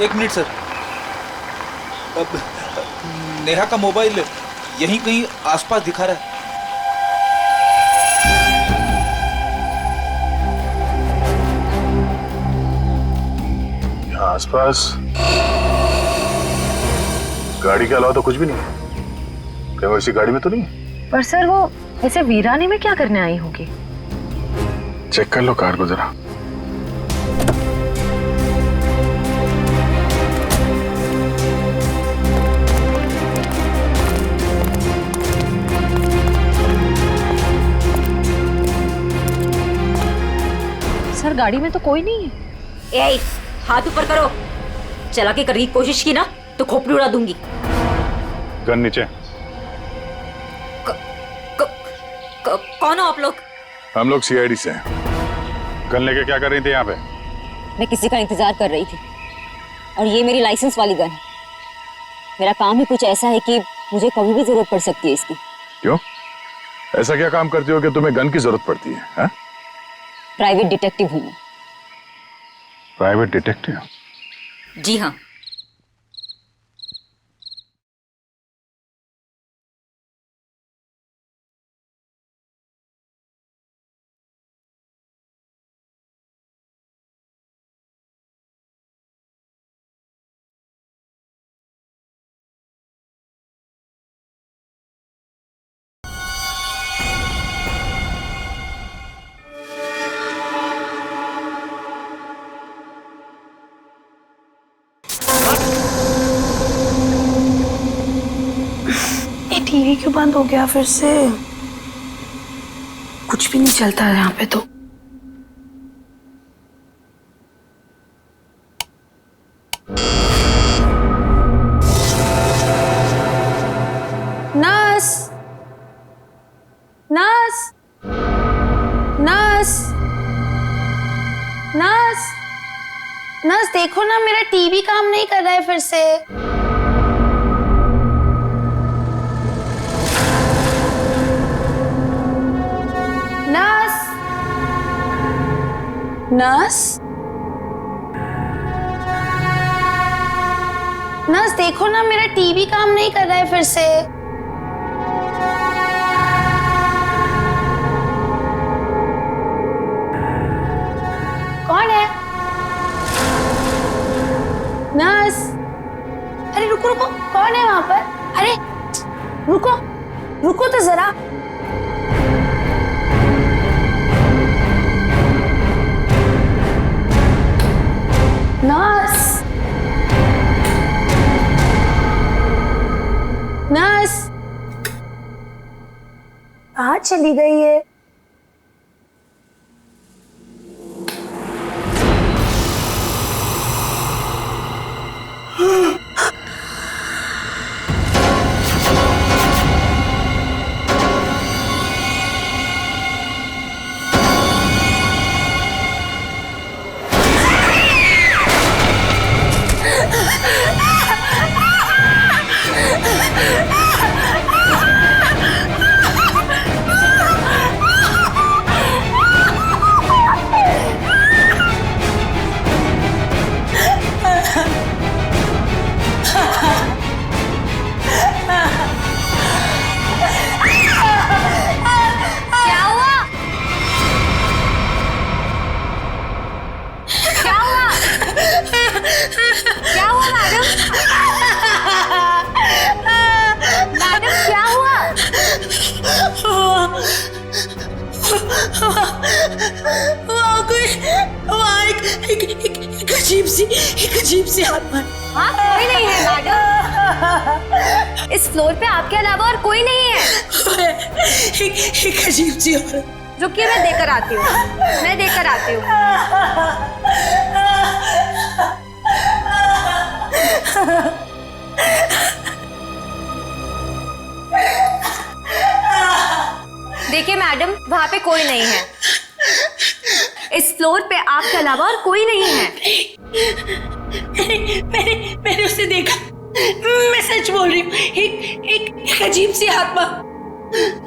एक minute sir. अब नेहा का मोबाइल यहीं कहीं आसपास दिखा रहा है। यहाँ आसपास गाड़ी के अलावा तो कुछ भी नहीं है। क्या वो इसी गाड़ी में तो नहीं है? पर सर वो ऐसे वीराने में क्या करने आई होगी? चेक कर लो कार को जरा। सर गाड़ी में तो कोई नहीं है। ए, हाथ ऊपर करो। चला के करने की कोशिश की ना तो खोपड़ी उड़ा दूंगी। गन नीचे। कौन हो आप लोग? हम लोग सीआईडी से हैं। गन लेके क्या कर रही थी यहाँ पे? मैं किसी का इंतजार कर रही थी और ये मेरी लाइसेंस वाली गन है। मेरा काम ही कुछ ऐसा है कि मुझे कभी भी जरूरत पड़ सकती है इसकी। क्यों? ऐसा क्या काम करती हो कि तुम्हें गन की जरूरत पड़ती है? हा? प्राइवेट डिटेक्टिव हूँ मैं। Private detective? जी हाँ। टीवी क्यों बंद हो गया फिर से? कुछ भी नहीं चलता है यहाँ पे तो। Nurse, nurse, nurse, nurse, nurse देखो ना, मेरा टीवी काम नहीं कर रहा है फिर से। नर्स, नर्स, नर्स देखो ना, मेरा टीवी काम नहीं कर रहा है फिर से। कौन है? नर्स, अरे रुको रुको, कौन है वहां पर? अरे रुको, रुको तो जरा। नर्स, नर्स कहाँ चली गई है? एक अजीब सी आत्मा। हाँ, कोई नहीं है मैडम। इस फ्लोर पे आपके अलावा और कोई नहीं है। एक अजीब सी औरत। रुकिए, मैं देकर आती हूँ। मैं देकर आती हूँ। देखिए मैडम, वहाँ पे कोई नहीं है। इस फ्लोर पे आपके अलावा और कोई नहीं है। मैंने उसे देखा। मैं सच बोल रही हूँ। एक अजीब सी आत्मा।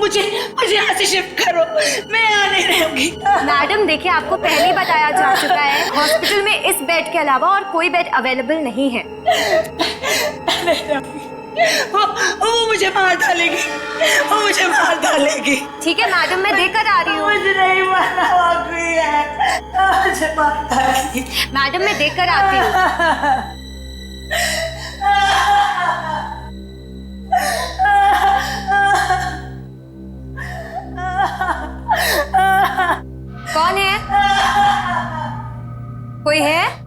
मुझे यहाँ से शिफ्ट करो, मैं यहाँ नहीं रहूंगी। मैडम देखिए, आपको पहले ही बताया जा चुका है, हॉस्पिटल में इस बेड के अलावा और कोई बेड अवेलेबल नहीं है। वो मुझे मार डालेगी, वो मुझे मार डालेगी। ठीक है मैडम, मैं देकर आ रही हूँ। मुझे नहीं मारना वाकई है, मुझे मार डालेगी। मैडम मैं देकर आती हूँ। कौन है? कोई है?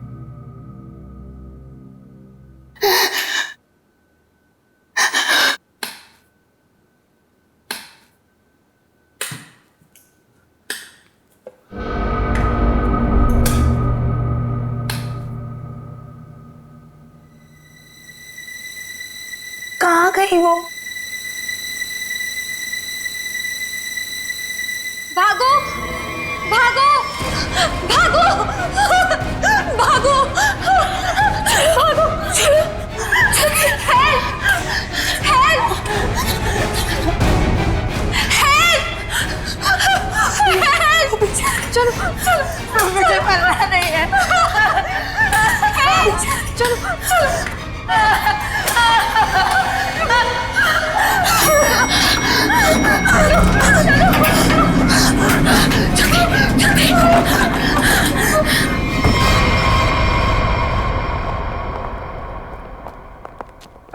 कहाँ गई वो? भागो भागो भागो भागो भागो, हेल्प हेल्प हेल्प, चलो चलो, मुझे मरना नहीं है। चलो चलो।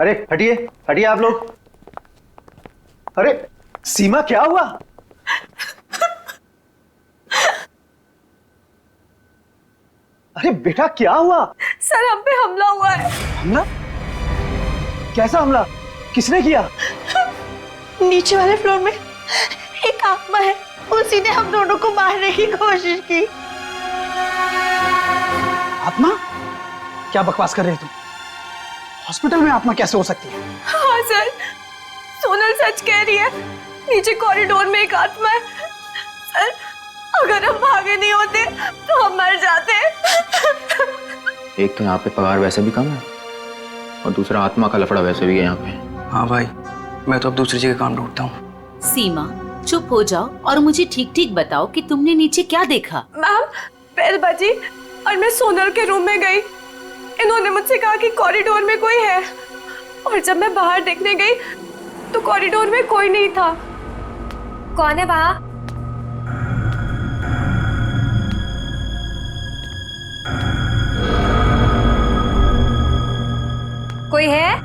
अरे हटिए हटिए आप लोग। अरे सीमा क्या हुआ? अरे बेटा क्या हुआ? सर हम पे हमला हुआ है। हमला? कैसा हमला? किसने किया? नीचे वाले फ्लोर में एक आत्मा है, उसी ने हम दोनों को मारने की कोशिश की। आत्मा? क्या बकवास कर रहे तुम? हॉस्पिटल में आत्मा कैसे हो सकती है? हाँ सर, सोनल सच कह रही है। नीचे कॉरिडोर में एक आत्मा है। सर अगर हम भागे नहीं होते तो हम मर जाते। एक तो यहाँ पे पगार वैसे भी कम है और दूसरा आत्मा का लफड़ा वैसे भी है यहाँ पे। हाँ भाई, मैं तो अब दूसरी जगह काम ढूंढता हूँ। सीमा चुप हो जाओ और मुझे ठीक ठीक बताओ कि तुमने नीचे क्या देखा। मैम बेल बजी और मैं सोनल के रूम में गई। इन्होंने मुझसे कहा कि कॉरिडोर में कोई है, और जब मैं बाहर देखने गई तो कॉरिडोर में कोई नहीं था। कौन है वहाँ? कोई है?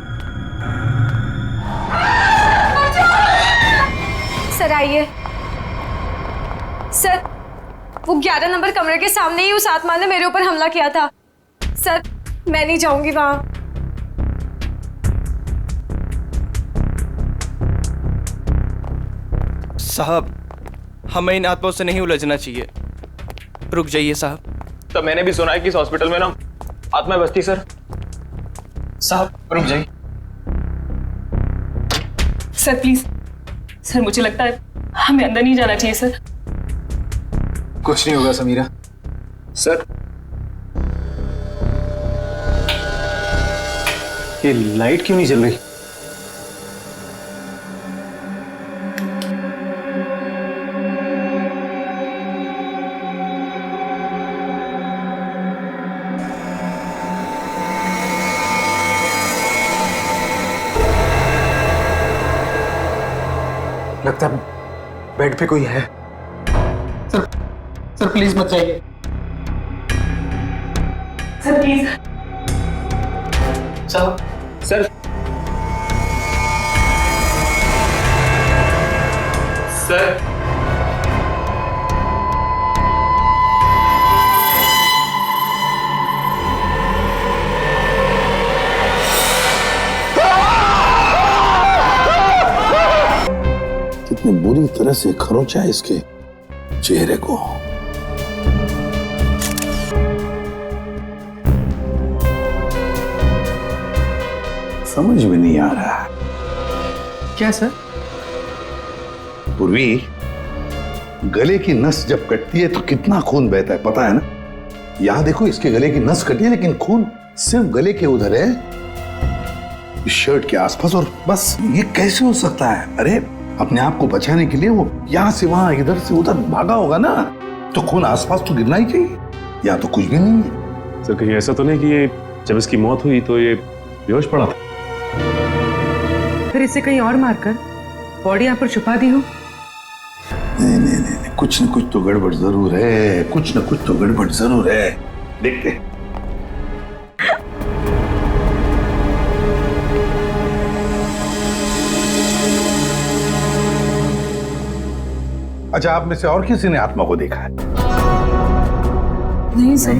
सर आइए। सर वो 11 नंबर कमरे के सामने ही उस आत्मा ने मेरे ऊपर हमला किया था। सर मैं नहीं जाऊंगी वहां। साहब हमें इन आत्माओं से नहीं उलझना चाहिए, रुक जाइए साहब। तो मैंने भी सुना है कि इस हॉस्पिटल में ना आत्माएं बसती सर। साहब रुक जाइए। सर प्लीज, सर मुझे लगता है हमें अंदर नहीं जाना चाहिए सर। कुछ नहीं होगा समीरा। सर ये लाइट क्यों नहीं जल रही? लगता है बेड पे कोई है। सर प्लीज मत जाइए। Sir please. साहब सर सर कितनी बुरी तरह से खरोंचा है इसके चेहरे को। समझ में नहीं आ रहा। क्या सर? पूर्वी, गले की नस जब कटती है तो कितना खून बहता है पता है ना? यहां देखो इसके गले की नस कटी है लेकिन खून सिर्फ गले के उधर है, इस शर्ट के आसपास, और बस। ये कैसे हो सकता है? अरे अपने आप को बचाने के लिए वो यहां से वहां इधर से उधर भागा होगा ना, तो खून आसपास तो गिरना ही चाहिए। या तो कुछ भी नहीं है। सर कहीं ऐसा तो नहीं कि ये जब इसकी मौत हुई तो ये बेहोश पड़ा था? फिर इसे कहीं और मारकर बॉडी यहाँ पर छुपा दी हो? नहीं, कुछ न कुछ तो गड़बड़ जरूर है, कुछ न कुछ तो गड़बड़ जरूर है। देखते हैं। अच्छा, आप में से और किसी ने आत्मा को देखा है? नहीं सर।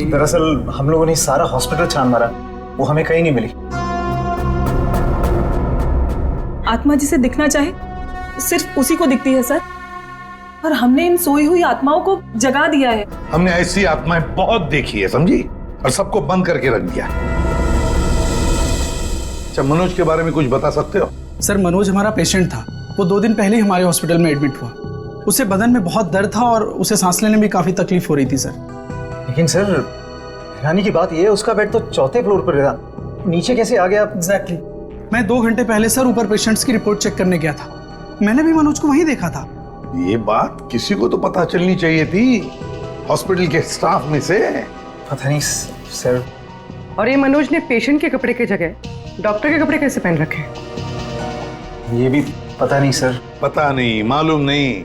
दरअसल हम लोगों ने सारा हॉस्पिटल छान मारा, वो हमें कहीं नहीं मिली। आत्मा जिसे दिखना चाहे सिर्फ उसी को दिखती है सर, और हमने इन सोई हुई आत्माओं को जगा दिया है। हमने ऐसी आत्माएं बहुत देखी है, समझी, और सबको बंद करके रख दिया। अच्छा, मनोज के बारे में कुछ बता सकते हो? सर मनोज हमारा पेशेंट था। वो 2 दिन पहले ही हमारे हॉस्पिटल में एडमिट हुआ। उसे बदन में बहुत दर्द था और उसे सांस लेने में काफी तकलीफ हो रही थी सर। लेकिन सर हैरानी की बात यह है, उसका बेड तो 4थे फ्लोर पर था, नीचे कैसे आ गया? एग्जैक्टली। मैं 2 घंटे पहले सर ऊपर पेशेंट्स की रिपोर्ट चेक करने गया था। मैंने भी मनोज को वहीं देखा था। ये बात किसी को तो पता चलनी चाहिए थी, हॉस्पिटल के स्टाफ में से। पता नहीं सर। और ये मनोज ने पेशेंट के कपड़े की जगह डॉक्टर के कपड़े कैसे पहन रखे? ये भी पता नहीं सर। पता नहीं, मालूम नहीं,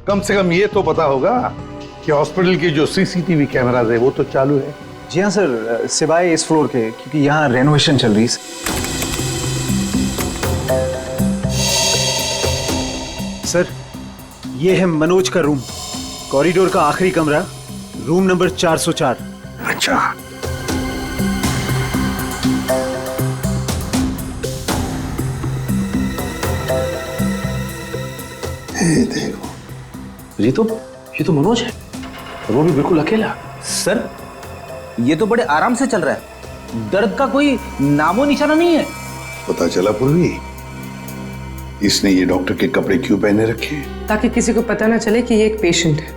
कम से कम ये तो पता होगा कि हॉस्पिटल के जो सीसीटीवी कैमरास है वो तो चालू है। जी हाँ सर, सिवाय इस फ्लोर के, क्योंकि यहाँ रेनोवेशन चल रही है। सर ये है मनोज का रूम, कॉरिडोर का आखिरी कमरा, रूम नंबर 404। अच्छा, देखो, ये तो मनोज है, और वो भी बिल्कुल अकेला। सर ये तो बड़े आराम से चल रहा है, दर्द का कोई नामो निशाना नहीं है। पता चला पूर्वी, इसने ये डॉक्टर के कपड़े क्यों पहने रखे? ताकि किसी को पता ना चले कि ये एक पेशेंट है।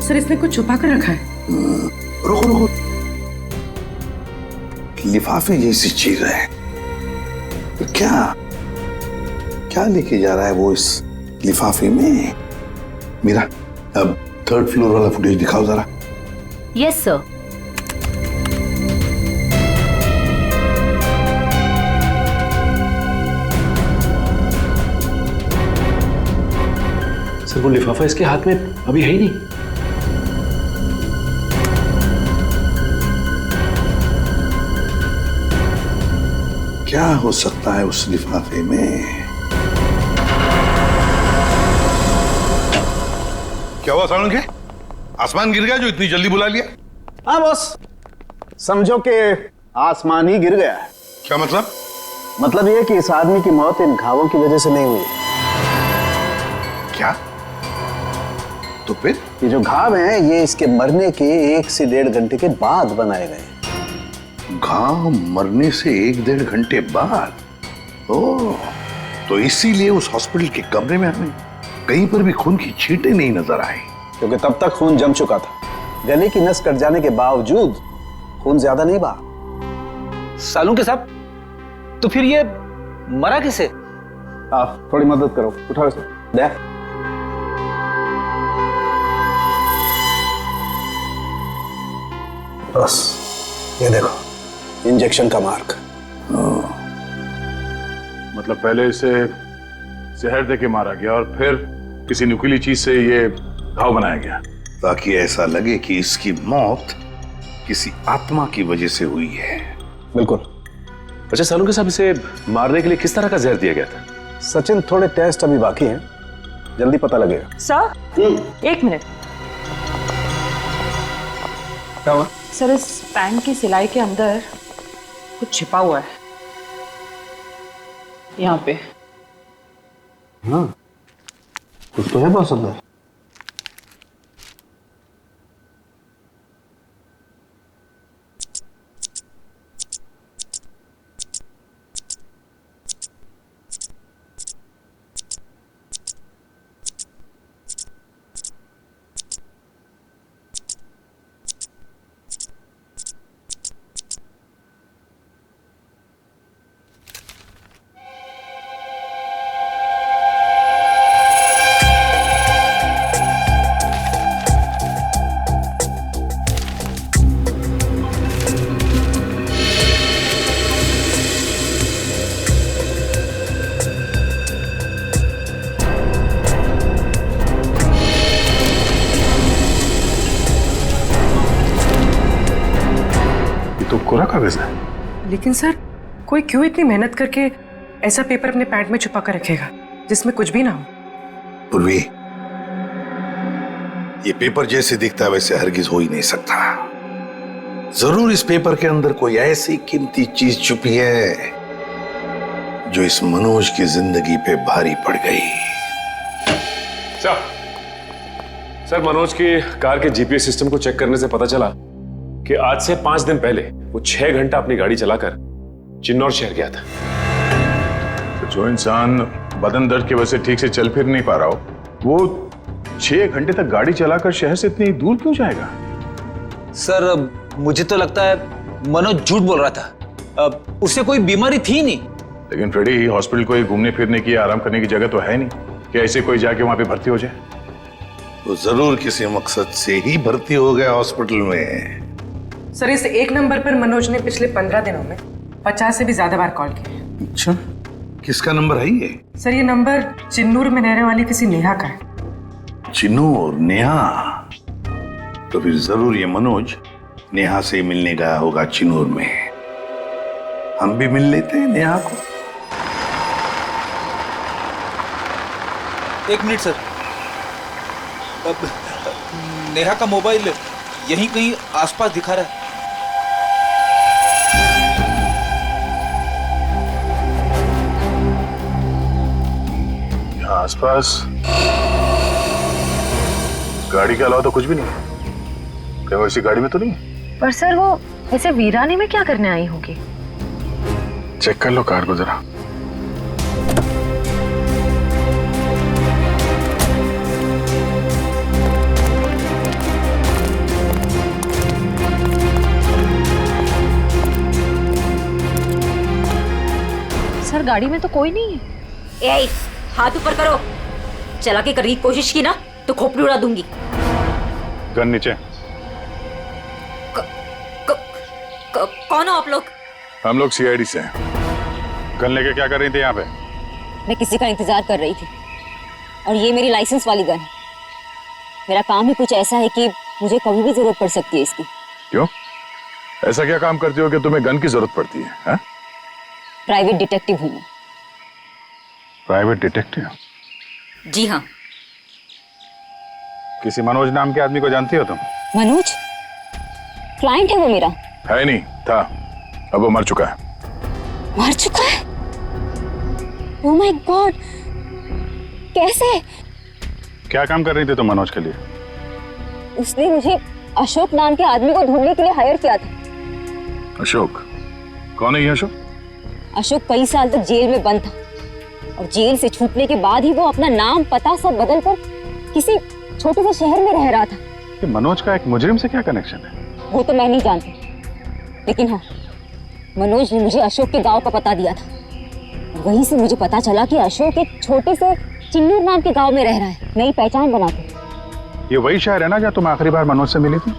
सर इसने कुछ छुपा कर रखा है। रुको, लिफाफे जैसी चीज है। तो क्या लेके जा रहा है वो इस लिफाफे में? मीरा, अब 3rd फ्लोर वाला फुटेज दिखाओ जरा। Yes sir. सर वो लिफाफा इसके हाथ में अभी है ही नहीं। क्या हो सकता है उस लिफाफे में? क्या हुआ सालुंखे? आसमान गिर गया जो इतनी जल्दी बुला लिया? हाँ बॉस, समझो कि आसमान ही गिर गया है। क्या मतलब? मतलब ये कि इस आदमी की मौत इन घावों की वजह से नहीं हुई। क्या? तो फिर? ये जो घाव हैं ये इसके मरने के 1 से 1.5 घंटे के बाद बनाए गए। घाव मरने से 1-1.5 घंटे बाद? ओह, तो इसीलिए उस हॉस्पिटल के कमरे में हमें कहीं पर भी खून की छींटें नहीं नजर आई। क्योंकि तब तक खून जम चुका था। गले की नस कट जाने के बावजूद खून ज्यादा नहीं बहा। सालुंखे साहब, तो फिर ये मरा किसे? आप थोड़ी मदद करो, उठाओ इसे। दे। बस ये देखो, इंजेक्शन का मार्क। मतलब पहले इसे जहर देके मारा गया और फिर किसी नुकीली चीज से ये घाव बनाया गया, ताकि ऐसा लगे कि इसकी मौत किसी आत्मा की वजह से हुई है। बिल्कुल। अच्छा सालुंखे साहब, इसे मारने के लिए किस तरह का जहर दिया गया था? सचिन, थोड़े टेस्ट अभी बाकी हैं, जल्दी पता लगेगा। Sir 1 minute. क्या हुआ? सर इस पैंट की सिलाई के अंदर कुछ छिपा हुआ है, यहाँ पे। हाँ, कुछ तो है बॉस अंदर। तो कोरा कागज है। लेकिन सर, कोई क्यों इतनी मेहनत करके ऐसा पेपर अपने पैंट में छुपा कर रखेगा जिसमें कुछ भी ना हो? पूर्वी, ये पेपर जैसे दिखता है वैसे हरगिज हो ही नहीं सकता। जरूर इस पेपर के अंदर कोई ऐसी कीमती चीज छुपी है जो इस मनोज की जिंदगी पे भारी पड़ गई। सर, मनोज की कार के जीपीएस सिस्टम को चेक करने से पता चला कि आज से 5 दिन पहले वो 6 घंटा अपनी गाड़ी चलाकर चिन्नौर शहर गया था। तो जो इंसान बदन दर्द की वजह से ठीक से चल फिर नहीं पा रहा हो, वो 6 घंटे तक गाड़ी चलाकर शहर से इतनी दूर क्यों जाएगा? सर, मुझे तो लगता है मनोज झूठ बोल रहा था। उसे कोई बीमारी थी नहीं। लेकिन फ्रेडी, हॉस्पिटल कोई घूमने फिरने की, आराम करने की जगह तो है नहीं कि ऐसे कोई जाके वहां पे भर्ती हो जाए। वो जरूर किसी मकसद से ही भर्ती हो गया हॉस्पिटल में। सर, इस एक नंबर पर मनोज ने पिछले 15 दिनों में 50 से भी ज्यादा बार कॉल किया। अच्छा, किसका नंबर है ये? सर, ये नंबर चिन्नूर में रहने वाली किसी नेहा का है। चिन्नूर? नेहा? तो फिर जरूर ये मनोज नेहा से मिलने गया होगा चिन्नूर में। हम भी मिल लेते हैं नेहा को। 1 मिनट सर। अब नेहा का मोबाइल यहीं कहीं आसपास दिखा रहा है। यहाँ आसपास गाड़ी के अलावा तो कुछ भी नहीं है। क्या वो इसी गाड़ी में तो नहीं है? पर सर, वो ऐसे वीरानी में क्या करने आई होगी? चेक कर लो कार को जरा। सर, गाड़ी में तो कोई नहीं है। ए, हाथ ऊपर करो। चला के करने की कोशिश की ना तो खोपड़ी उड़ा दूंगी। गन नीचे। कौन हो आप लोग? हम लोग सीआईडी से हैं। गन लेके क्या कर रही थी यहाँ पे? मैं किसी का इंतजार कर रही थी और ये मेरी लाइसेंस वाली गन है। मेरा काम ही कुछ ऐसा है कि मुझे कभी भी जरूरत पड़ सकती है इसकी। क्यों? ऐसा क्या काम करती हो कि तुम्हें गन की जरूरत पड़ती है? हा? प्राइवेट डिटेक्टिव हूँ मैं। Private detective? जी हाँ। किसी मनोज नाम के आदमी को जानती हो तुम? मनोज? क्लाइंट है वो मेरा। है नहीं, था। अब वो मर चुका है। मर चुका है? ओह माय गॉड, कैसे? क्या काम कर रही थी तुम मनोज के लिए? उसने मुझे अशोक नाम के आदमी को ढूंढने के लिए हायर किया था। अशोक? कौन है ये अशोक? अशोक कई साल तक जेल में बंद था और जेल से छूटने के बाद ही वो अपना नाम पता सब बदल कर किसी छोटे से शहर में रह रहा था। कि मनोज का एक मुजरिम से क्या कनेक्शन है? वो तो मैं नहीं जानती, लेकिन हाँ, मनोज ने मुझे अशोक के गांव का पता दिया था। वहीं से मुझे पता चला कि अशोक एक छोटे से चिन्नूर नाम के गांव में रह रहा है, नई पहचान बनाते। ये वही शहर है ना जहाँ तुम आखिरी बार मनोज से मिली थी?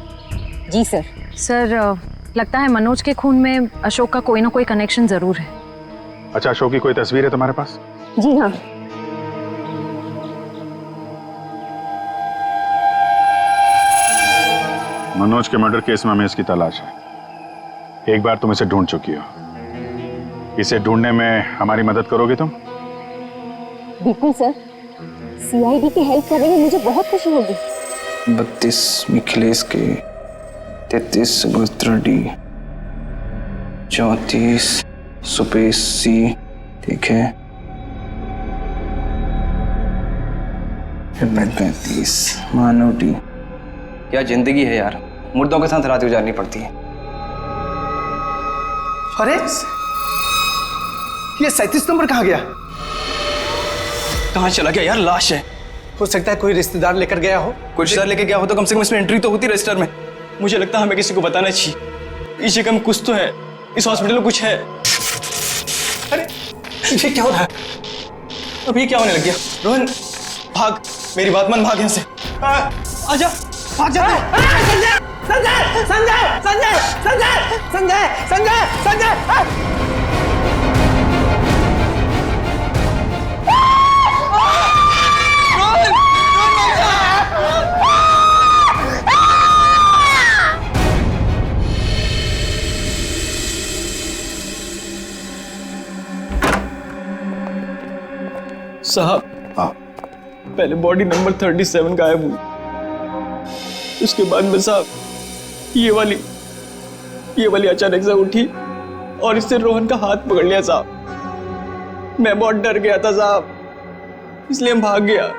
जी सर। सर, लगता है मनोज के खून में अशोक का कोई ना कोई कनेक्शन जरूर है। अच्छा, अशोक की कोई तस्वीर है तुम्हारे पास? जी हाँ। मनोज के मर्डर केस में हमें इसकी तलाश है। एक बार तुम इसे ढूंढ चुकी हो। इसे ढूंढने में हमारी मदद करोगे तुम? बिल्कुल सर, सीआईडी की हेल्प करने में मुझे बहुत खुशी होगी। 32 मिखिलेश के, 33 सुभद्रा डी, 34 सुपेश सी, ठीक है, 35 मानव डी। क्या जिंदगी है यार, मुर्दों के साथ रात गुजारनी पड़ती है। अरे ये 37 नंबर कहाँ गया? कहाँ चला गया यार? लाश है। हो सकता है कोई रिश्तेदार लेकर गया हो। कोई रिश्तेदार लेके गया हो तो कम से कम इसमें एंट्री तो होती रजिस्टर में। मुझे लगता है हमें किसी को बताना चाहिए। इस जगह में कुछ तो है, इस हॉस्पिटल में कुछ है। अरे ये क्या हो रहा है? अब ये क्या होने लग गया? रोहन भाग, मेरी बात मान, भाग यहाँ से। आजा, भाग जा। संजय! संजय! संजय! संजय! संजय! संजय! संजय! संजय! साहब हाँ पहले बॉडी नंबर 37 गायब हुई, उसके बाद में साहब ये वाली अचानक से उठी और इससे रोहन का हाथ पकड़ लिया साहब। मैं बहुत डर गया था साहब, इसलिए हम भाग गया।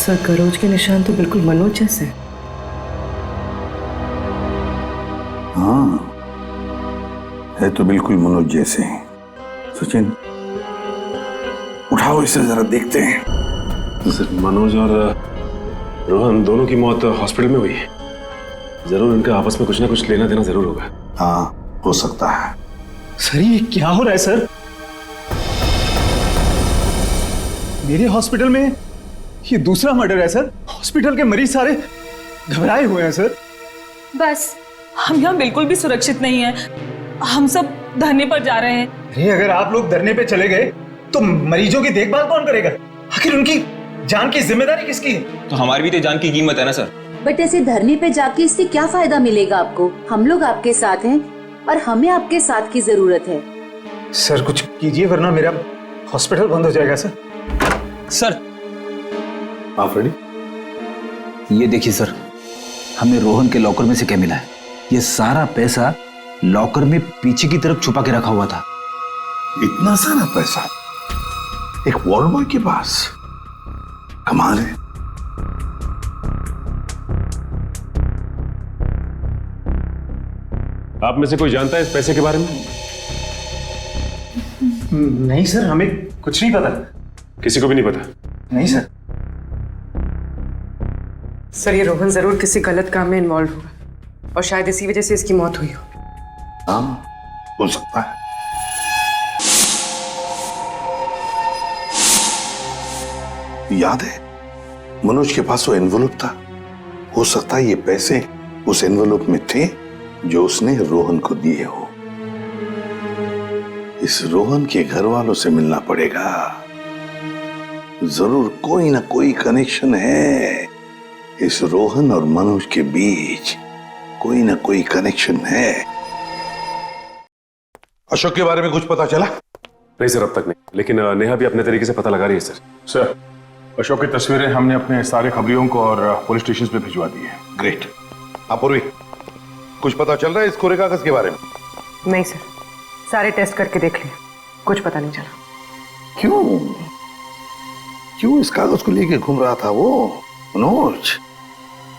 सर गरोज के निशान तो बिल्कुल मनोज जैसे। हाँ है तो बिल्कुल मनोज जैसे। सचिन उठाओ इसे जरा देखते हैं। सर मनोज और रोहन दोनों की मौत हॉस्पिटल में हुई है। जरूर इनका आपस में कुछ ना कुछ लेना देना जरूर होगा। हाँ हो सकता है। सर ये क्या हो रहा है सर? मेरे हॉस्पिटल में ये दूसरा मर्डर है सर। हॉस्पिटल के मरीज सारे घबराए हुए हैं सर। बस हम यहाँ बिल्कुल भी सुरक्षित नहीं है, हम सब धरने पर जा रहे हैं। अरे अगर आप लोग धरने पे चले गए तो मरीजों की देखभाल कौन करेगा? आखिर उनकी जान की जिम्मेदारी किसकी है? तो हमारी भी तो जान की कीमत है ना सर। बट ऐसे धरने पे जाके इससे क्या फायदा मिलेगा आपको? हम लोग आपके साथ हैं और हमें आपके साथ की जरूरत है। सर कुछ कीजिए वरना मेरा हॉस्पिटल बंद हो जाएगा सर। सर आप रेडी? ये देखिए सर, हमें रोहन के लॉकर में से क्या मिला है। ये सारा पैसा लॉकर में पीछे की तरफ छुपा के रखा हुआ था। इतना सारा पैसा एक वॉर्ड बॉय के पास? कमाल है। आप में से कोई जानता है इस पैसे के बारे में? नहीं सर, हमें कुछ नहीं पता। किसी को भी नहीं पता? नहीं सर। सर ये रोहन जरूर किसी गलत काम में इन्वॉल्व होगा और शायद इसी वजह से इसकी मौत हुई हो। हाँ हो सकता है। याद है मनोज के पास वो एनवेलप था। हो सकता है ये पैसे उस एनवेलप में थे जो उसने रोहन को दिए हो। इस रोहन के घर वालों से मिलना पड़ेगा। जरूर कोई ना कोई कनेक्शन है इस रोहन और मनोज के बीच। कोई ना कोई कनेक्शन है। अशोक के बारे में कुछ पता चला? नहीं सर अब तक नहीं, लेकिन नेहा भी अपने तरीके से पता लगा रही है सर। सर अशोक की तस्वीरें हमने अपने सारे खबरियों को और पुलिस स्टेशन पे भिजवा दी है। ग्रेट। अपूर्वी कुछ पता चल रहा है इस कोरे कागज के बारे में? नहीं सर, सारे टेस्ट करके देख लिए, कुछ पता नहीं चला। क्यों इस कागज को लेके घूम रहा था वो मनोज?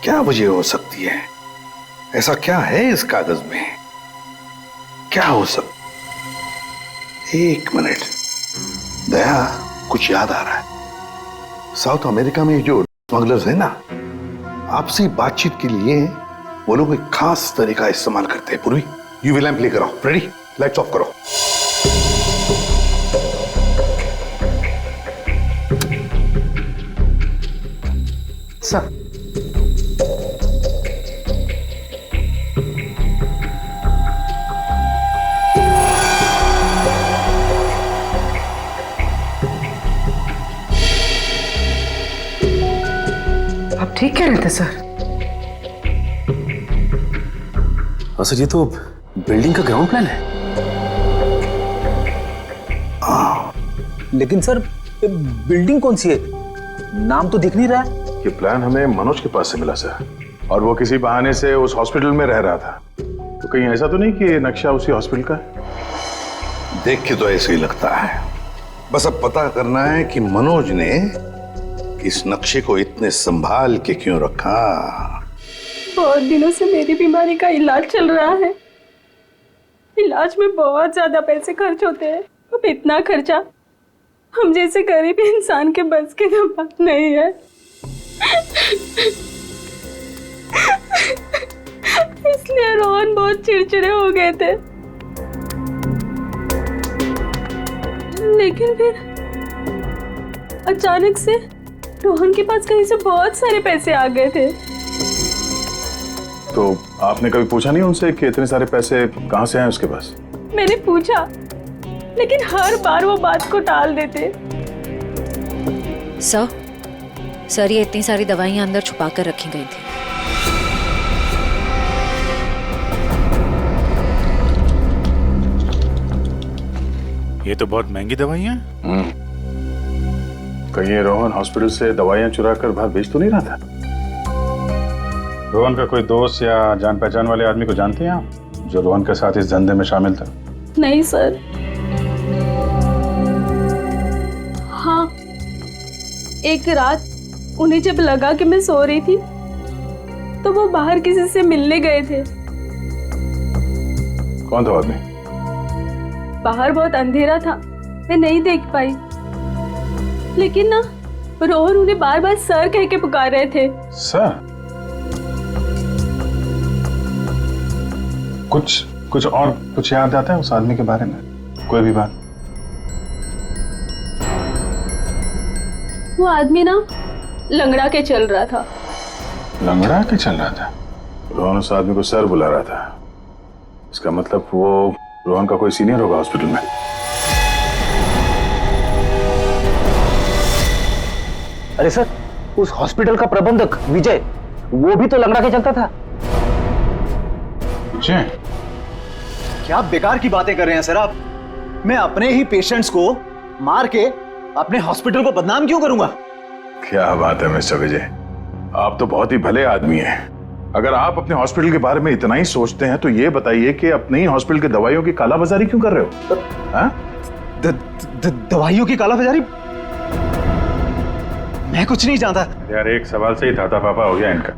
क्या वजह हो सकती है? ऐसा क्या है इस कागज में? क्या हो सकता? एक मिनट दया, कुछ याद आ रहा है। साउथ अमेरिका में जो स्मगलर्स है ना, आपसी बातचीत के लिए वो लोग एक खास तरीका इस्तेमाल करते हैं। पूर्वी यूवी लैंप लेकर आओ। रेडी? लाइट्स ऑफ करो। सर आप ठीक कह रहे थे सर। हाँ सर, ये तो बिल्डिंग का ग्राउंड प्लान है। लेकिन सर बिल्डिंग कौन सी है? नाम तो दिख नहीं रहा है। ये प्लान हमें मनोज के पास से मिला सर, और वो किसी बहाने से उस हॉस्पिटल में रह रहा था। तो कहीं ऐसा तो नहीं कि नक्शा उसी हॉस्पिटल का है? देख के तो ऐसे ही लगता है। बस अब पता करना है कि मनोज ने इस नक्शे को इतने संभाल के क्यों रखा। बहुत दिनों से मेरी बीमारी का इलाज चल रहा है। इलाज में बहुत ज्यादा पैसे खर्च होते हैं। अब इतना खर्चा हम जैसे गरीब इंसान के बस की तो बात नहीं है। इसलिए रोहन बहुत चिड़चिड़े हो गए थे। लेकिन फिर अचानक से रोहन के पास कहीं से बहुत सारे पैसे आ गए थे। तो आपने कभी पूछा नहीं उनसे कि इतने सारे पैसे कहां से आए उसके पास? मैंने पूछा, लेकिन हर बार वो बात को टाल देते। सर, ये इतनी सारी दवाइयां अंदर छुपा कर रखी गई थी। ये तो बहुत महंगी दवाइयां हैं। कहीं ये रोहन हॉस्पिटल से दवाइयां चुरा कर बाहर बेच तो नहीं रहा था? रोहन का कोई दोस्त या जान पहचान वाले आदमी को जानते हैं आप, जो रोहन के साथ इस धंधे में शामिल था? नहीं सर। हाँ, एक रात उन्हें जब लगा कि मैं सो रही थी तो वो बाहर किसी से मिलने गए थे। कौन था आदमी? बाहर बहुत अंधेरा था, मैं नहीं देख पाई, लेकिन ना रोहन उन्हें बार बार सर कह के पुकार रहे थे। सर? कुछ और कुछ याद आता है उस आदमी के बारे में? कोई भी बात? वो आदमी ना लंगड़ा के चल रहा था। लंगड़ा के चल रहा था? रोहन उस आदमी को सर बुला रहा था। इसका मतलब वो रोहन का कोई सीनियर होगा हॉस्पिटल में। अरे सर, उस हॉस्पिटल का प्रबंधक विजय, वो भी तो लंगड़ा के चलता था। विजय? क्या बेकार की बातें कर रहे हैं सर आप? मैं अपने ही पेशेंट्स को मार के अपने हॉस्पिटल को बदनाम क्यों करूंगा? क्या बात है मिस्टर विजय, आप तो बहुत ही भले आदमी हैं। अगर आप अपने हॉस्पिटल के बारे में इतना ही सोचते हैं तो ये बताइए कि अपने ही हॉस्पिटल के दवाइयों की कालाबाजारी क्यों कर रहे हो? दवाइयों की कालाबाजारी? मैं कुछ नहीं जानता यार। एक सवाल से ही धाता पापा हो गया इनका।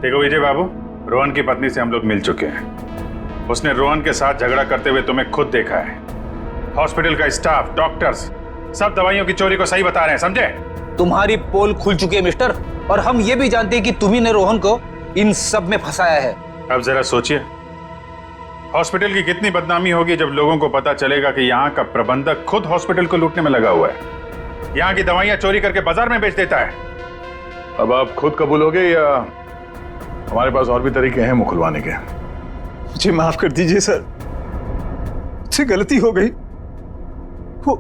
देखो विजय बाबू, रोहन की पत्नी से हम लोग मिल चुके हैं। उसने रोहन के साथ झगड़ा करते हुए तुम्हें खुद देखा है। हॉस्पिटल का स्टाफ, डॉक्टर्स सब दवाइयों की चोरी को सही बता रहे हैं, समझे? तुम्हारी पोल खुल चुकी है मिस्टर, और हम ये भी जानते हैं कि तुम्ही ने रोहन को इन सब में फंसाया है। अब जरा सोचिए, हॉस्पिटल की कितनी बदनामी होगी जब लोगों को पता चलेगा कि यहाँ का प्रबंधक खुद हॉस्पिटल को लूटने में लगा हुआ है, यहाँ की दवाइयां चोरी करके बाजार में बेच देता है। अब आप खुद कबूलोगे या हमारे पास और भी तरीके हैं मुंह खुलवाने के? मुझे माफ कर दीजिए सर, मुझसे गलती हो गई। वो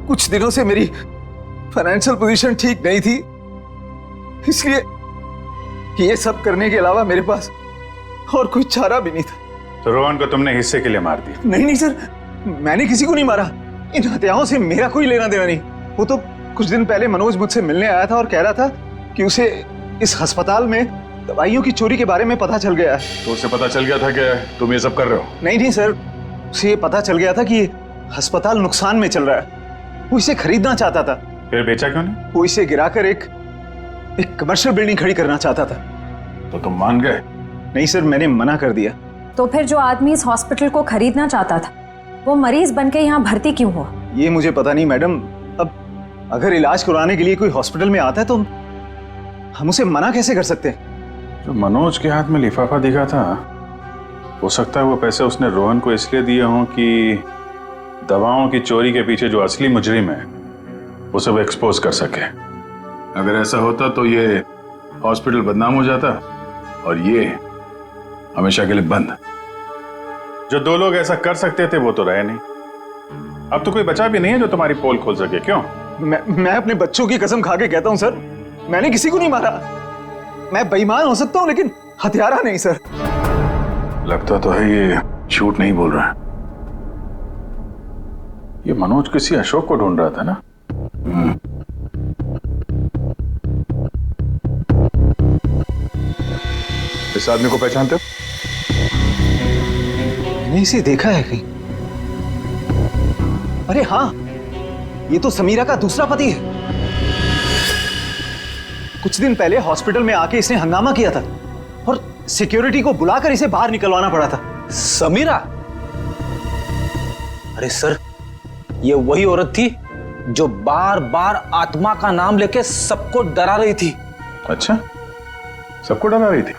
कुछ दिनों से मेरी फाइनेंशियल पोजीशन ठीक नहीं थी, इसलिए ये सब करने के अलावा मेरे पास और कोई चारा भी नहीं था। तो रोहन को तुमने हिस्से के लिए मार दिया? नहीं सर, मैंने किसी को नहीं मारा। इन हत्याओं से मेरा कोई लेना देना नहीं। वो तो कुछ दिन पहले मनोज मुझसे मिलने आया था और कह रहा था कि उसे इस अस्पताल में दवाइयों की चोरी के बारे में पता चल गया है। तो उसे पता चल गया था कि तुम ये सब कर रहे हो? नहीं सर, उसे ये पता चल गया था कि अस्पताल नुकसान में चल रहा है। वो इसे खरीदना चाहता था। फिर बेचा क्यों नहीं? वो इसे गिराकर एक कमर्शियल बिल्डिंग खड़ी करना चाहता था। तो तुम मान गए? नहीं सर, मैंने मना कर दिया। तो फिर जो आदमी इस हॉस्पिटल को खरीदना चाहता था वो मरीज बनके यहाँ भर्ती क्यों हुआ? ये मुझे पता नहीं मैडम। अब अगर इलाज करवाने के लिए कोई हॉस्पिटल में आता है तो हम उसे मना कैसे कर सकते हैं? जो मनोज के हाथ में लिफाफा दिखा था, हो सकता है वो पैसे उसने रोहन को इसलिए दिए हों कि दवाओं की चोरी के पीछे जो असली मुजरिम है उसे वो एक्सपोज कर सके। अगर ऐसा होता तो ये हॉस्पिटल बदनाम हो जाता और ये हमेशा के लिए बंद। जो दो लोग ऐसा कर सकते थे वो तो रहे नहीं। अब तो कोई बचा भी नहीं है जो तुम्हारी पोल खोल सके। क्यों? मैं अपने बच्चों की कसम खा के कहता हूं सर, मैंने किसी को नहीं मारा। मैं बेईमान हो सकता हूं लेकिन हत्यारा नहीं सर। लगता तो है ये झूठ नहीं बोल रहा है। ये मनोज किसी अशोक को ढूंढ रहा था ना? इस आदमी को पहचानते हो? मैंने इसे देखा है कहीं। अरे हाँ, ये तो समीरा का दूसरा पति है। कुछ दिन पहले हॉस्पिटल में आके इसने हंगामा किया था और सिक्योरिटी को बुलाकर इसे बाहर निकलवाना पड़ा था। समीरा? अरे सर, ये वही औरत थी जो बार बार आत्मा का नाम लेके सबको डरा रही थी। अच्छा, सबको डरा रही थी?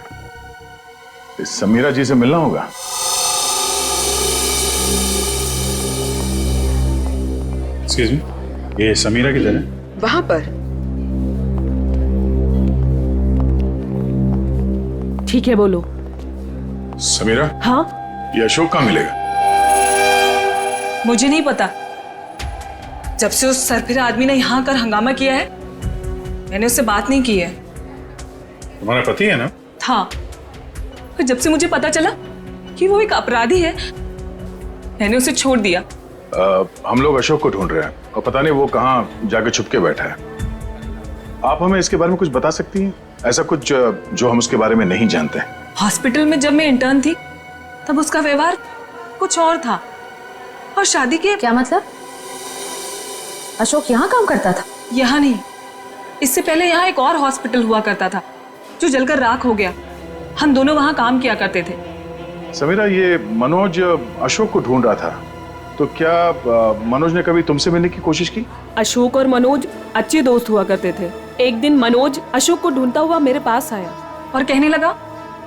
इस समीरा जी से मिलना होगा। एक्सक्यूज मी, ये समीरा किधर है? वहां पर। ठीक है, बोलो। समीरा? हाँ? ये अशोक कहाँ मिलेगा? मुझे नहीं पता। जब से उस सरफिरा आदमी ने यहाँ आकर हंगामा किया है, मैंने उससे बात नहीं की है। तुम्हारा पति है ना? था, पर जब से मुझे पता चला कि वो एक अपराधी है, मैंने उसे छोड़ दिया। हम लोग अशोक को ढूंढ रहे हैं और पता नहीं वो कहाँ जाके छुप के बैठा है। आप हमें इसके बारे में कुछ बता सकती हैं? ऐसा कुछ जो हम उसके बारे में नहीं जानते। हॉस्पिटल में जब मैं इंटर्न थी तब उसका व्यवहार कुछ और था, और शादी के। क्या मतलब? अशोक यहाँ काम करता था? यहाँ नहीं, इससे पहले यहाँ एक और हॉस्पिटल हुआ करता था जो जलकर राख हो गया। हम दोनों वहाँ काम किया करते थे। समीरा, ये मनोज अशोक को ढूंढ रहा था, तो क्या मनोज ने कभी तुमसे मिलने की कोशिश की? अशोक और मनोज अच्छे दोस्त हुआ करते थे। एक दिन मनोज अशोक को ढूंढता हुआ मेरे पास आया और कहने लगा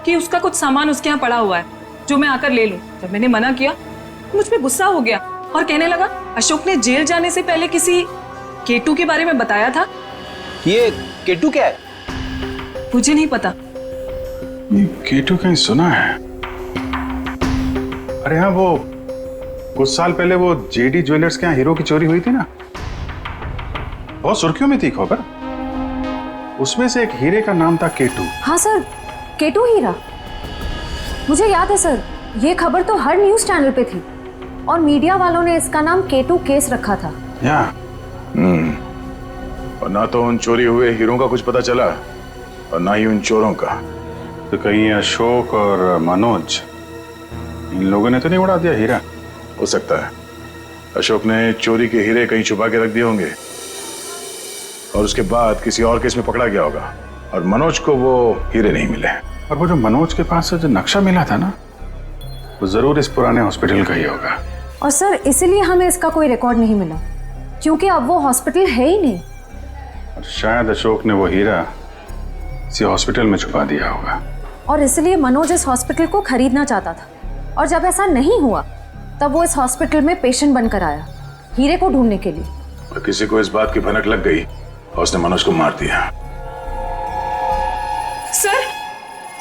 कि उसका कुछ सामान उसके यहाँ पड़ा हुआ है जो मैं आकर ले लूं। जब मैंने मना किया तो मुझ पे गुस्सा हो गया और कहने लगा अशोक ने जेल जाने से पहले किसी केटू के बारे में बताया था। ये केटू क्या है? मुझे नहीं पता। ये केटू कहीं सुना है। अरे हाँ, वो कुछ साल पहले वो जेडी ज्वेलर्स के यहाँ हीरो की चोरी हुई थी ना, बहुत सुर्खियों में थी खबर। उसमें से एक हीरे का नाम था केटू। हाँ सर, केटू हीरा, मुझे याद है सर। ये खबर तो हर न्यूज चैनल पे थी और मीडिया वालों ने इसका नाम केटू केस रखा था। और ना तो उन चोरी हुए हीरों का कुछ पता चला और ना ही उन चोरों का। तो कहीं अशोक और मनोज, इन लोगों ने तो नहीं उड़ा दिया हीरा? हो सकता है अशोक ने चोरी के हीरे कहीं छुपा के रख दिए होंगे और उसके बाद किसी और केस में पकड़ा गया होगा और मनोज को वो हीरे नहीं मिले। और वो जो मनोज के पास से जो नक्शा मिला था ना, वो जरूर इस पुराने हॉस्पिटल का ही होगा। और सर इसीलिए हमें इसका कोई रिकॉर्ड नहीं मिला, क्योंकि अब वो हॉस्पिटल है ही नहीं। और शायद अशोक ने वो हीरा इसी हॉस्पिटल में छुपा दिया होगा। और इसलिए मनोज इस हॉस्पिटल को खरीदना चाहता था, और जब ऐसा नहीं हुआ तब वो इस हॉस्पिटल में पेशेंट बनकर आया हीरे को ढूंढने के लिए। और किसी को इस बात की भनक लग गई और उसने मनोज को मार दिया।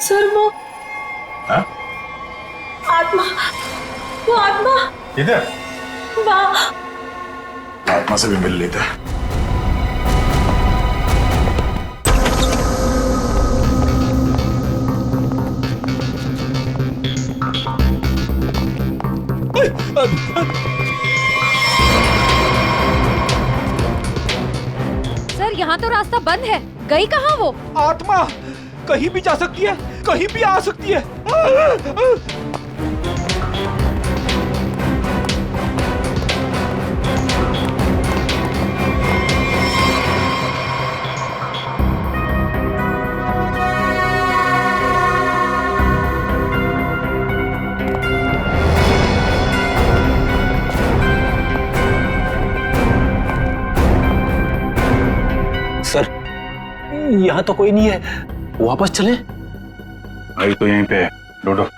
सर वो हा? आत्मा, वो आत्मा इधर वहाँ। आत्मा से भी मिल लेता। सर यहाँ तो रास्ता बंद है, गई कहाँ वो? आत्मा कहीं भी जा सकती है, कहीं भी आ सकती है। सर, यहाँ तो कोई नहीं है, वापस चले? आई तो यहीं पे ढूंढो।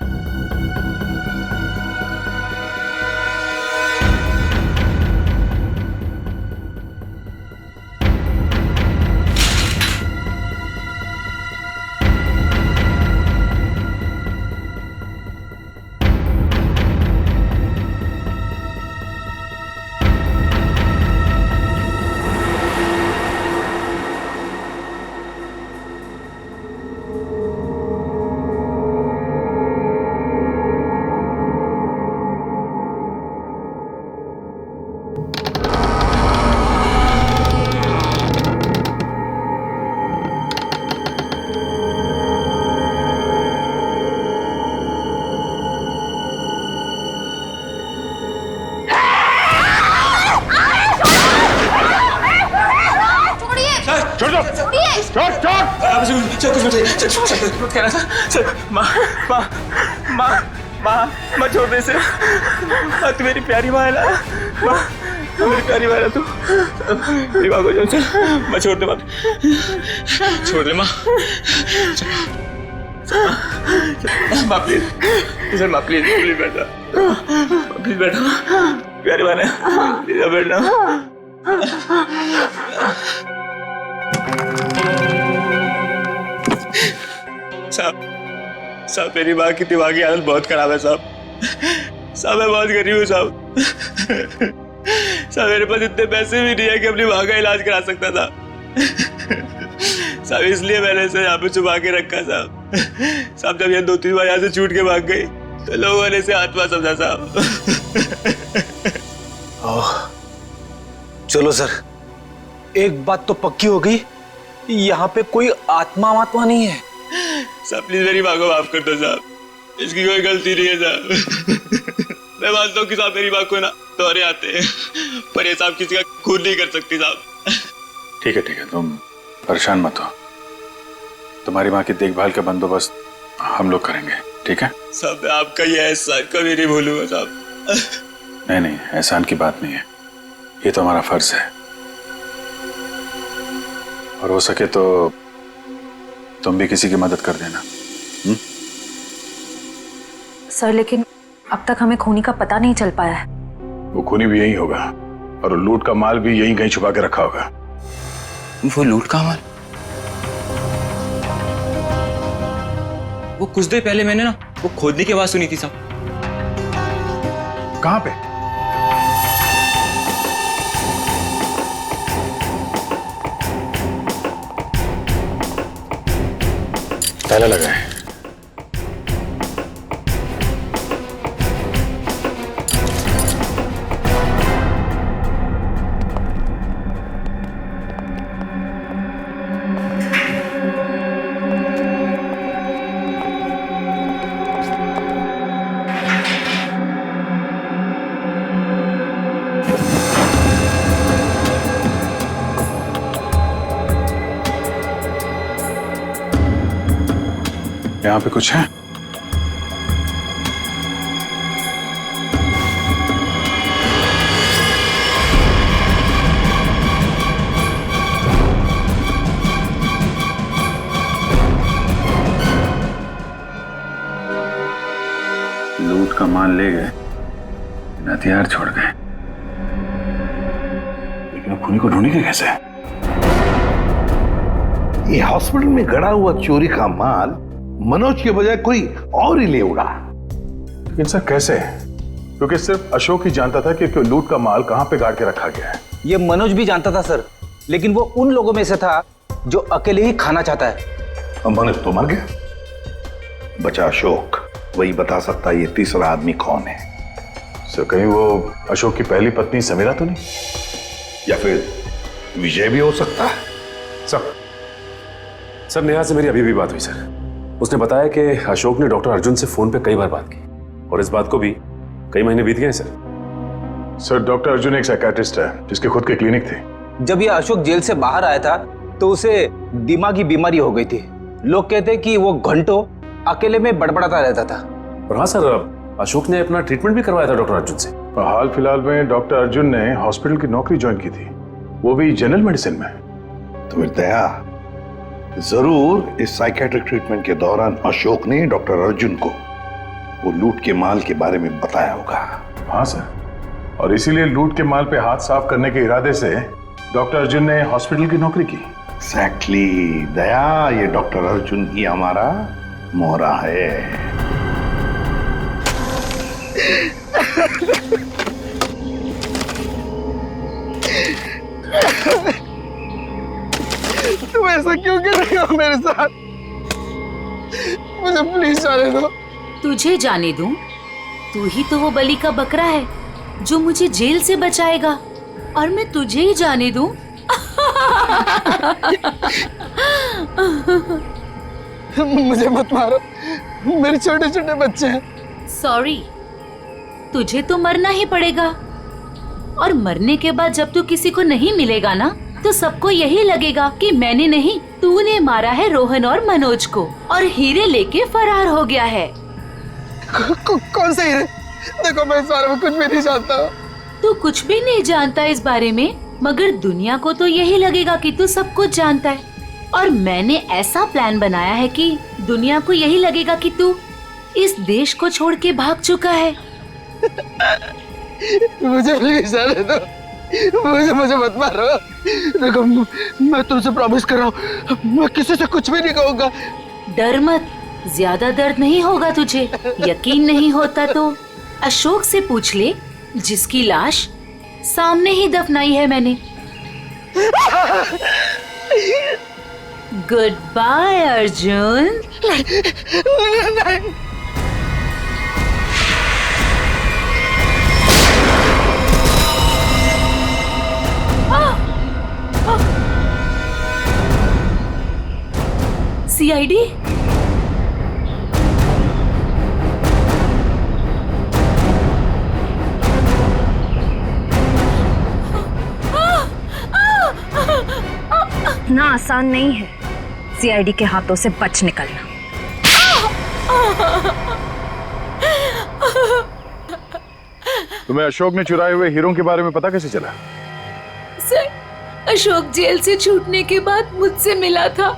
माँ छोड़ दे इसे। तू मेरी प्यारी माँ है ना, माँ मेरी प्यारी माँ है तू। मेरी माँ को चल, माँ छोड़ दे, माँ छोड़ दे, माँ माँ प्लीज, माँ प्लीज प्लीज बैठा, प्लीज बैठा, प्यारी माँ है, प्लीज बैठना। साहब मेरी माँ की दिमाग की हालत बहुत खराब है साहब। मैं बहुत गरीब हूँ साहब। मेरे पास इतने पैसे भी नहीं है कि अपनी माँ का इलाज करा सकता था। साहब इसलिए मैंने इसे यहाँ पे छुपा के रखा साहब। साहब जब ये 2-3 बार यहाँ से छूट के भाग गई तो लोगों ने इसे आत्मा समझा साहब। चलो सर, एक बात तो पक्की हो गई, यहाँ पे कोई आत्मा नहीं है। साहब प्लीज मेरी माँ को माफ कर दो साहब, इसकी कोई गलती नहीं है साहब। मैं मानता हूँ कि साहब मेरी माँ को ना दौरे आते हैं, पर ये साहब किसी का खून नहीं कर सकती साहब। ठीक है, तुम परेशान मत हो। तुम्हारी माँ की देखभाल का बंदोबस्त हम लोग करेंगे, ठीक है? साहब मैं आपका ये एहसान कभी नहीं भूलूंगा साहब। नहीं, एहसान की बात नहीं है, ये तो हमारा फर्ज है। और हो सके तो तुम भी किसी की मदद कर देना। सर लेकिन अब तक हमें खूनी का पता नहीं चल पाया है। वो खूनी भी यही होगा और लूट का माल भी यहीं कहीं छुपा के रखा होगा। वो लूट का माल? वो कुछ देर पहले मैंने ना वो खोदने की आवाज सुनी थी साहब। कहां पे? ताला लगा है। यहाँ पे कुछ है? लूट का माल ले गए, हथियार छोड़ गए, लेकिन अब खूनी को ढूंढेंगे कैसे? ये हॉस्पिटल में गड़ा हुआ चोरी का माल मनोज के बजाय कोई और ही ले उड़ा। लेकिन सर कैसे? क्योंकि सिर्फ अशोक ही जानता था कि लूट का माल कहां पे गाड़ के रखा गया है। ये मनोज भी जानता था सर, लेकिन वो उन लोगों में से था जो अकेले ही खाना चाहता है। मनोज तो मर गया, बचा अशोक, वही बता सकता है ये तीसरा आदमी कौन है। सर कहीं वो अशोक की पहली पत्नी समीरा तो नहीं? या फिर विजय भी हो सकता है। सर नेहा से मेरी अभी भी बात हुई सर। उसने बताया कि अशोक ने डॉक्टर अर्जुन से फोन पे कई बार बात की और इस बात को भी कई महीने बीत गए सर। डॉक्टर अर्जुन एक साइकियाट्रिस्ट है जिसके खुद के क्लिनिक थे। जब ये अशोक जेल से बाहर आया था तो उसे दिमागी बीमारी हो गई थी। लोग कहते कि वो घंटों अकेले में बड़बड़ाता रहता था। और हाँ सर, अशोक ने अपना ट्रीटमेंट भी करवाया था डॉक्टर अर्जुन से। हाल फिलहाल में डॉक्टर अर्जुन ने हॉस्पिटल की नौकरी ज्वाइन की थी, वो भी जनरल मेडिसिन में। तो फिर दया जरूर इस साइकेट्रिक ट्रीटमेंट के दौरान अशोक ने डॉक्टर अर्जुन को वो लूट के माल के बारे में बताया होगा। हाँ सर, और इसीलिए लूट के माल पे हाथ साफ करने के इरादे से डॉक्टर अर्जुन ने हॉस्पिटल की नौकरी की। एग्जैक्टली दया, ये डॉक्टर अर्जुन ही हमारा मोहरा है। तुम ऐसा क्यों कर रहे हो मेरे साथ? मुझे प्लीज जाने दो। तुझे जाने दूं? तू ही तो वो बलि का बकरा है जो मुझे जेल से बचाएगा, और मैं तुझे ही जाने दूं? मुझे मत मारो, मेरे छोटे छोटे बच्चे हैं। सॉरी, तुझे तो मरना ही पड़ेगा, और मरने के बाद जब तू किसी को नहीं मिलेगा ना, तो सबको यही लगेगा कि मैंने नहीं, तूने मारा है रोहन और मनोज को, और हीरे लेके फरार हो गया है। कौन से हीरे? देखो मैं इस बारे में कुछ भी नहीं जानता। तू कुछ भी नहीं जानता इस बारे में, मगर दुनिया को तो यही लगेगा कि तू सब कुछ जानता है, और मैंने ऐसा प्लान बनाया है कि दुनिया को यही लगेगा कि तू इस देश को छोड़ के भाग चुका है। मुझे प्लीज जाने दो, मुझे मत मारो। देखो मैं तुमसे प्रॉमिस कर रहा हूँ, मैं किसी से कुछ भी नहीं कहूँगा। डर मत, ज्यादा दर्द नहीं होगा तुझे। यकीन नहीं होता तो अशोक से पूछ ले, जिसकी लाश सामने ही दफनाई है मैंने। Good bye Arjun. सीआईडी? इतना आसान नहीं है सीआईडी के हाथों से बच निकलना। तुम्हें अशोक ने चुराए हुए हीरों के बारे में पता कैसे चला? सर, अशोक जेल से छूटने के बाद मुझसे मिला था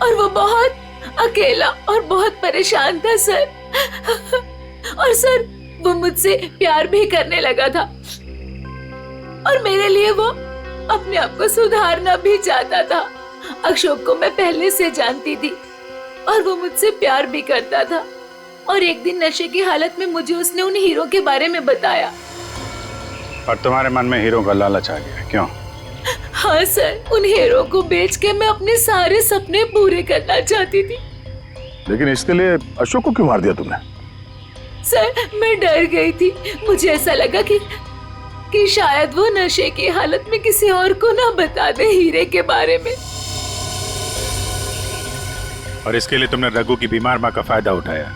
और वो बहुत अकेला और बहुत परेशान था सर। और सर, वो मुझसे प्यार भी करने लगा था और मेरे लिए वो अपने आप को सुधारना भी चाहता था। अशोक को मैं पहले से जानती थी और वो मुझसे प्यार भी करता था। और एक दिन नशे की हालत में मुझे उसने उन हीरो के बारे में बताया। और तुम्हारे मन में हीरो का लालच आ गया, क्यों? हाँ सर, उन हीरो को बेच के मैं अपने सारे सपने पूरे करना चाहती थी। लेकिन इसके लिए अशोक को क्यों मार दिया तुमने? सर, मैं डर गई थी। मुझे ऐसा लगा कि शायद वो नशे की हालत में किसी और को ना बता दे हीरे के बारे में। और इसके लिए तुमने रघु की बीमार माँ का फायदा उठाया।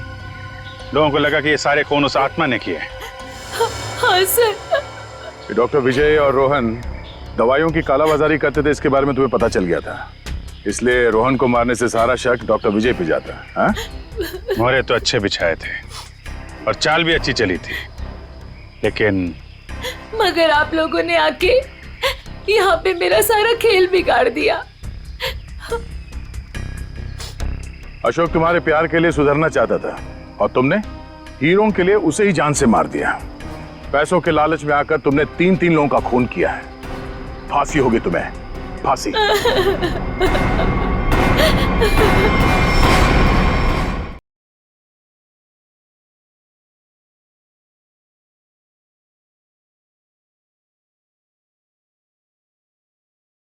लोगों को लगा कि ये सारे खून उस आत्मा ने किए। हाँ सर। डॉक्टर विजय और रोहन दवाइयों की कालाबाजारी करते थे, इसके बारे में तुम्हें पता चल गया था। इसलिए रोहन को मारने से सारा शक डॉक्टर विजय पे जाता। हाँ? मोहरे तो अच्छे बिछाए थे और चाल भी अच्छी चली थी, लेकिन मगर आप लोगों ने आके यहाँ पे मेरा सारा खेल बिगाड़ दिया। अशोक तुम्हारे प्यार के लिए सुधरना चाहता था और तुमने हीरों के लिए उसे ही जान से मार दिया। पैसों के लालच में आकर तुमने 3-3 लोगों का खून किया है। फांसी होगी तुम्हें, फांसी।